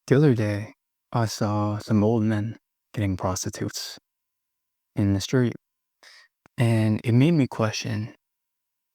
The other day, I saw some old men getting prostitutes in the street, and it made me question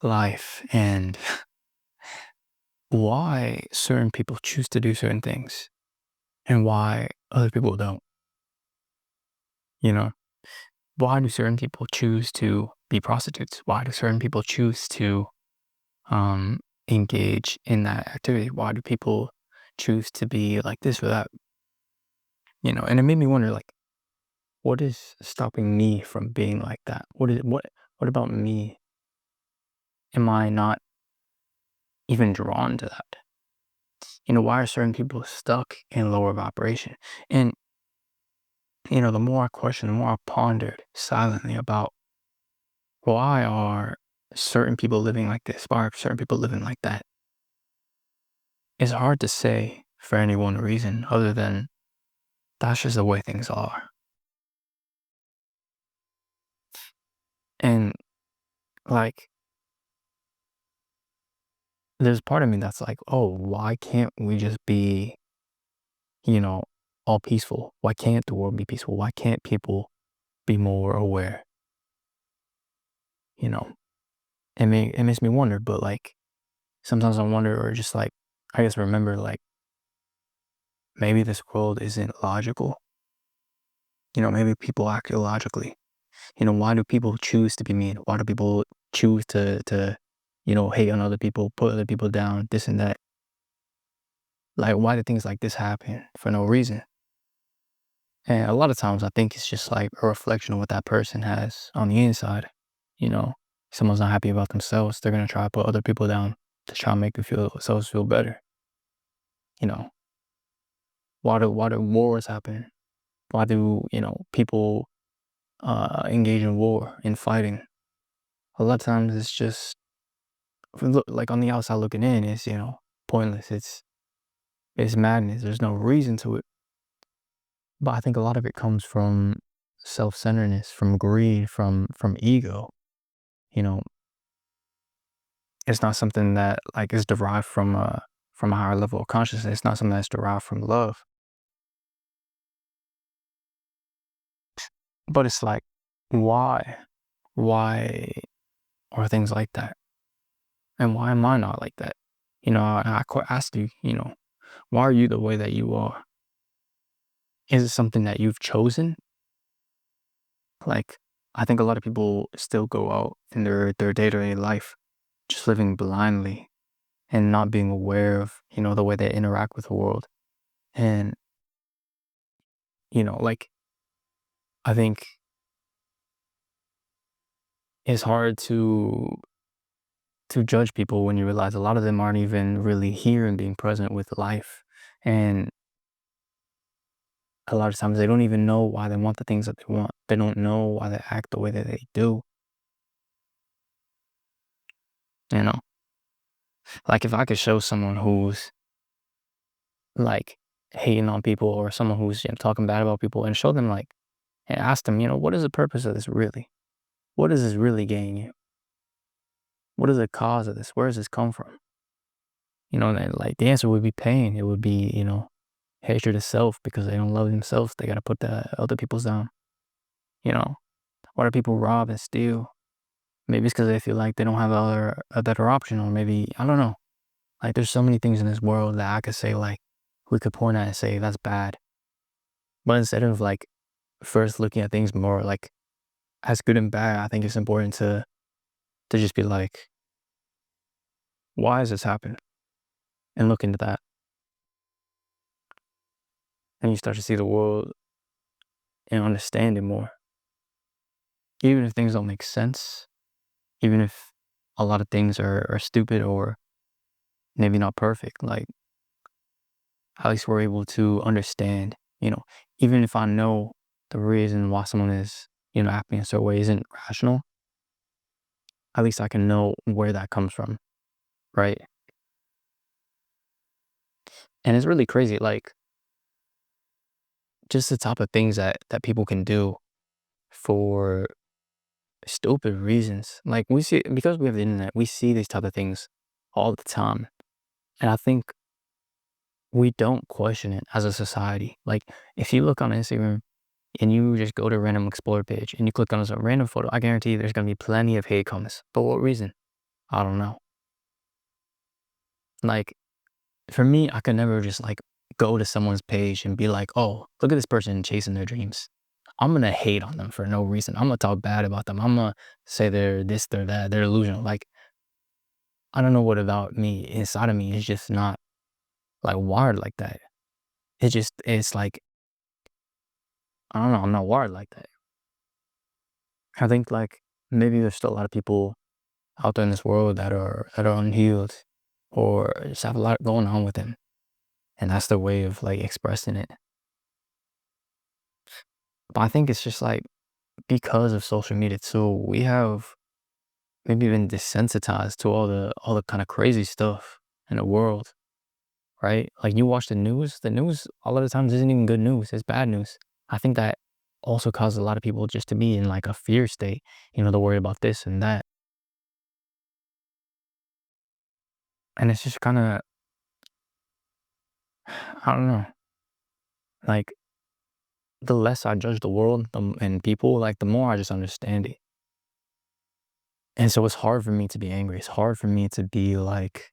life and why certain people choose to do certain things and why other people don't. You know, why do certain people choose to be prostitutes? Why do certain people choose to um, engage in that activity? Why do people choose to be like this or that? And it made me wonder, like, what is stopping me from being like that? What about me? Am I not even drawn to that? Why are certain people stuck in lower vibration? And, the more I question, the more I pondered silently about why are certain people living like this? Why are certain people living like that? It's hard to say for any one reason other than that's just the way things are. And like, there's part of me that's like, oh, why can't we just be, you know, all peaceful? Why can't the world be peaceful? Why can't people be more aware? You know, it makes me wonder, but like sometimes I wonder, or just like, I guess remember, like, maybe this world isn't logical. Maybe people act illogically. Why do people choose to be mean? Why do people choose to hate on other people, put other people down, this and that? Like, why do things like this happen for no reason? And a lot of times I think it's just like a reflection of what that person has on the inside. You know, someone's not happy about themselves, they're gonna try to put other people down to try and make themselves feel better. You know, why do wars happen? Why do people engage in war in fighting? A lot of times it's just like on the outside looking in, it's pointless. It's madness. There's no reason to it. But I think a lot of it comes from self-centeredness, from greed, from ego. You know, it's not something that like is derived from a higher level of consciousness. It's not something that's derived from love. But it's like, why? Why are things like that? And why am I not like that? I asked you, why are you the way that you are? Is it something that you've chosen? Like, I think a lot of people still go out in their day-to-day life just living blindly and not being aware of, the way they interact with the world. And, like, I think it's hard to judge people when you realize a lot of them aren't even really here and being present with life. And a lot of times they don't even know why they want the things that they want. They don't know why they act the way that they do. You know, like if I could show someone who's like hating on people or someone who's talking bad about people and show them like and ask them, what is the purpose of this really? What does this really gain you? What is the cause of this? Where does this come from? And like the answer would be pain. It would be, hatred of self because they don't love themselves. They gotta put the other people's down. You know, why do people rob and steal? Maybe it's because they feel like they don't have a better option, or maybe I don't know. Like there's so many things in this world that I could say like we could point at and say that's bad. But instead of like first looking at things more like as good and bad, I think it's important to just be like, why has this happened? And look into that. And you start to see the world and understand it more. Even if things don't make sense, even if a lot of things are stupid or maybe not perfect, like at least we're able to understand, even if I know the reason why someone is, acting a certain way isn't rational, at least I can know where that comes from, right? And it's really crazy, like just the type of things that people can do for stupid reasons. Like we see because we have the internet, we see these type of things all the time. And I think we don't question it as a society. Like, if you look on Instagram and you just go to a random explore page and you click on some random photo, I guarantee you there's gonna be plenty of hate comments. For what reason? I don't know. Like, for me, I could never just like go to someone's page and be like, oh, look at this person chasing their dreams. I'm gonna hate on them for no reason. I'm gonna talk bad about them. I'm gonna say they're this, they're that, they're delusional. Like, I don't know what about me inside of me is just not like wired like that. It's like, I don't know, I'm not wired like that. I think like maybe there's still a lot of people out there in this world that are unhealed or just have a lot going on with them. And that's their way of like expressing it. But I think it's just like because of social media too, we have maybe been desensitized to all the kind of crazy stuff in the world, right? Like you watch the news a lot of times isn't even good news, it's bad news. I think that also causes a lot of people just to be in like a fear state, to worry about this and that. And it's just kind of, I don't know, like the less I judge the world and people, like the more I just understand it. And so it's hard for me to be angry. It's hard for me to be like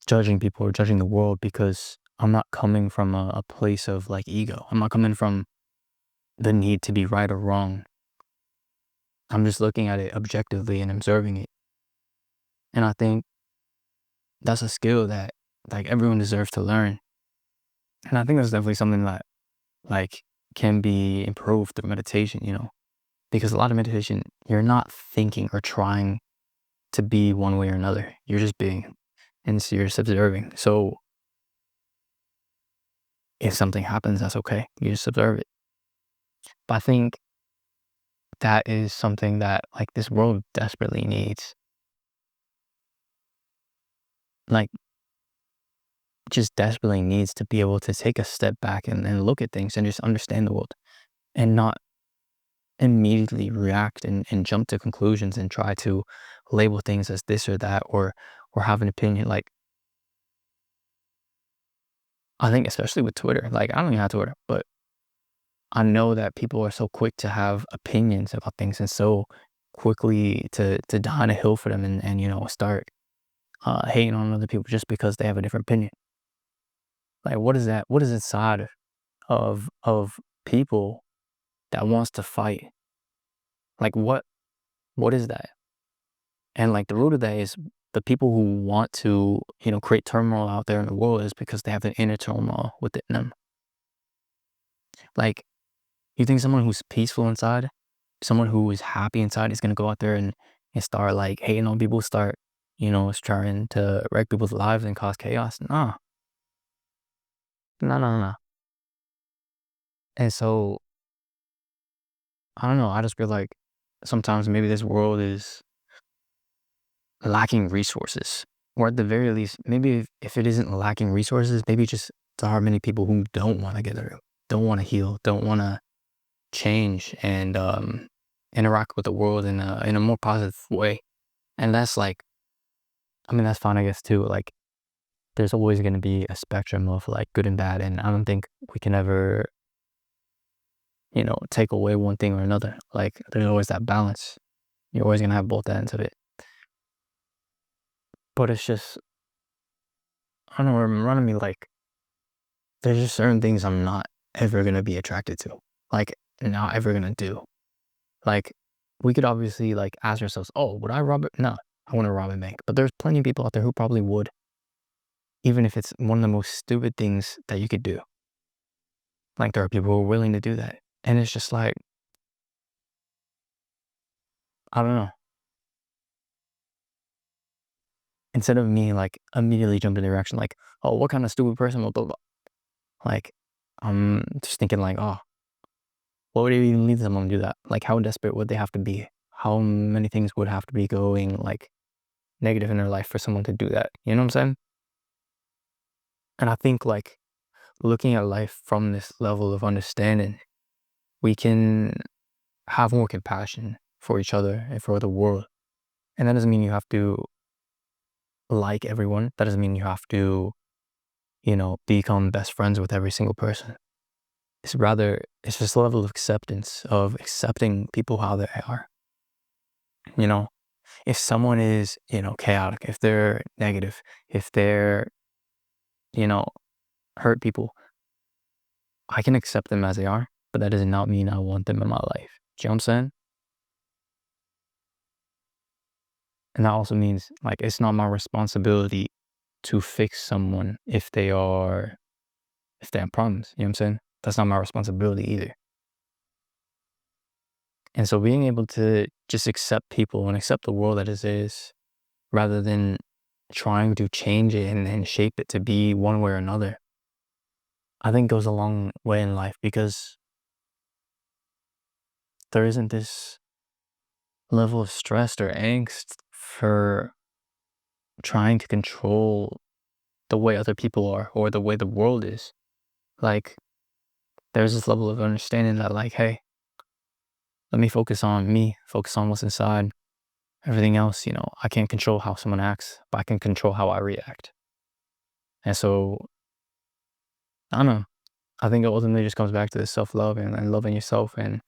judging people or judging the world because I'm not coming from a place of like ego. I'm not coming from the need to be right or wrong. I'm just looking at it objectively and observing it. And I think that's a skill that like everyone deserves to learn. And I think that's definitely something that like can be improved through meditation. Because a lot of meditation, you're not thinking or trying to be one way or another. You're just being, and so you're just observing. So if something happens, that's okay. You just observe it. But I think that is something that like this world desperately needs. Like just desperately needs to be able to take a step back and look at things and just understand the world and not immediately react and jump to conclusions and try to label things as this or that or have an opinion. Like I think especially with Twitter, like I don't even have Twitter, but I know that people are so quick to have opinions about things and so quickly to die on a hill for them and start hating on other people just because they have a different opinion. Like what is that? What is inside of people that wants to fight? Like what is that? And like the root of that is the people who want to, create turmoil out there in the world is because they have an inner turmoil within them. Like you think someone who's peaceful inside, someone who is happy inside is gonna go out there and start like hating on people, start, trying to wreck people's lives and cause chaos? Nah. No, no, no. And so I don't know, I just feel like sometimes maybe this world is lacking resources. Or at the very least, maybe if it isn't lacking resources, maybe just there are many people who don't want to get through, don't want to heal, don't want to change and interact with the world in a more positive way. And that's like, I mean, that's fine, I guess, too. Like, there's always going to be a spectrum of like good and bad. And I don't think we can ever, take away one thing or another. Like, there's always that balance. You're always going to have both ends of it. But it's just, I don't know, reminding me like, there's just certain things I'm not ever going to be attracted to. Like, not ever going to do. Like, we could obviously like ask ourselves, oh, would I rob it? No, I want to rob a bank. But there's plenty of people out there who probably would, even if it's one of the most stupid things that you could do. Like, there are people who are willing to do that. And it's just like, I don't know. Instead of me like immediately jumping in the direction, like, oh, what kind of stupid person will blah, blah. Like, I'm just thinking like, oh, what would even lead someone to do that? Like, how desperate would they have to be? How many things would have to be going like negative in their life for someone to do that? You know what I'm saying? And I think like looking at life from this level of understanding, we can have more compassion for each other and for the world. And that doesn't mean you have to like everyone. That doesn't mean you have to, become best friends with every single person. It's just a level of acceptance, of accepting people how they are. If someone is, chaotic, if they're negative, if they're, you know, hurt people, I can accept them as they are, but that does not mean I want them in my life. Do you know what I'm saying? And that also means, like, it's not my responsibility to fix someone if they have problems. You know what I'm saying? That's not my responsibility either. And so being able to just accept people and accept the world that it is, rather than trying to change it and shape it to be one way or another, I think goes a long way in life, because there isn't this level of stress or angst for trying to control the way other people are or the way the world is. Like, there's this level of understanding that, like, hey, let me focus on me, focus on what's inside. Everything else, I can't control how someone acts, but I can control how I react. And so, I don't know. I think it ultimately just comes back to the self-love and loving yourself and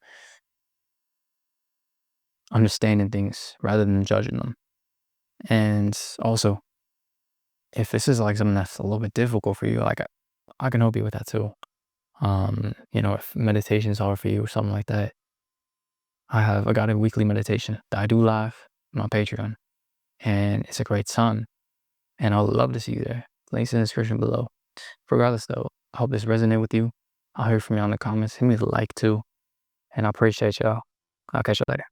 understanding things rather than judging them. And also, if this is like something that's a little bit difficult for you, like, I can help you with that too. If meditation is hard for you or something like that, I got a weekly meditation that I do live on my Patreon, and it's a great time. And I would love to see you there. Links in the description below. Regardless though, I hope this resonated with you. I'll hear from you in the comments. Hit me with a like too. And I appreciate y'all. I'll catch you later.